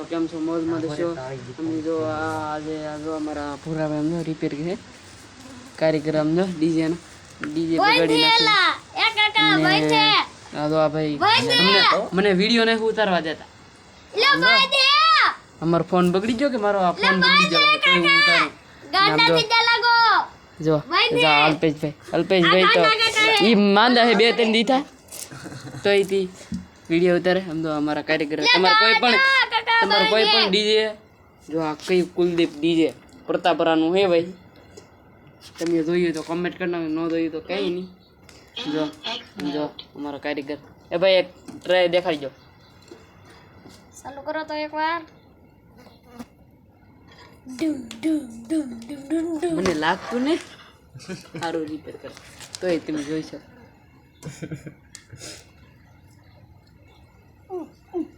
કેમ છો મોજમાં છો અમે જો આજે જો અમારા પૂરાભાઈ અમને રિપેર છે કારીગર અમને ડીજે બગાડી નાખે આ તો આ ભાઈ મને વિડિયો ને ઉતારવા દેતા અમારો ફોન બગડી ગયો કે મારો આ ફોન બગડી ગયો તો હું ઉતારું જો અલ્પેશભાઈ તો ઈ માંદા હે બે ત્રણ દીધા તો ઈથી વિડિયો ઉતારે આમ તો અમારા કારીગર તમારે કોઈ પણ ડીજે જો આ કઈ કુલદીપ ડીજે પ્રતાપરાનું હે ભાઈ તમે જોઈએ તો કમેન્ટ કરना ન જોઈએ તો કઈ નહીં જો અમારા કારીગર એ ભાઈ એક ટ્રાય દેખાડજો ચાલુ કરો તો એકવાર મને લાગતું ને સારું રિપેર કરે તો એ તમે જોઈ શકો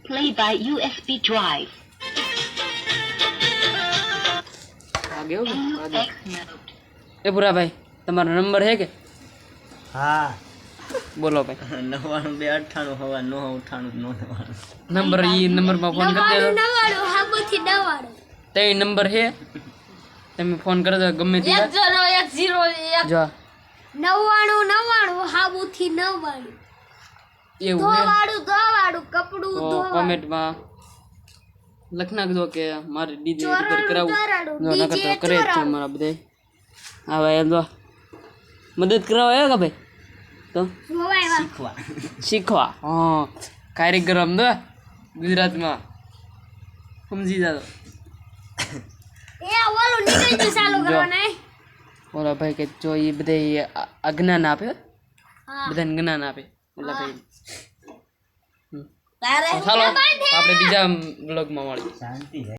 Play by USB drive. આગે હો આગે એ પૂરા ભાઈ તમારો નંબર હે કે હા બોલો ભાઈ 9298 હવા 998 નંબર ઈ નંબરમાં ફોન કરી દેજો 99 હાબુથી 99 તે નંબર હે તમે ફોન કરી દો ગમે તે 10 જો 99 હાબુથી 99 એવું હે ધોવાડું કપડું તો ધોવાડું કોમેન્ટમાં લખ નાખજો કે મારે ડીજે રિપેર કરાવવું જો નકર તો કરે જ છે મારા બધાય હા ભાઈ જો મદદ કરાવો હે કે ભાઈ તો ધોવાય શીખવા હા કારીગર આમ દો ગુજરાતમાં સમજી જાતો એ ઓલું નીકળી ગયું ચાલુ કરવાના ઓલા ભાઈ કે જો એ બધા અજ્ઞાન આપે હા બધાને જ્ઞાન આપે ઓલા ભાઈ તારે ચાલો આપણે બીજા બ્લોગમાં મળીએ શાંતિ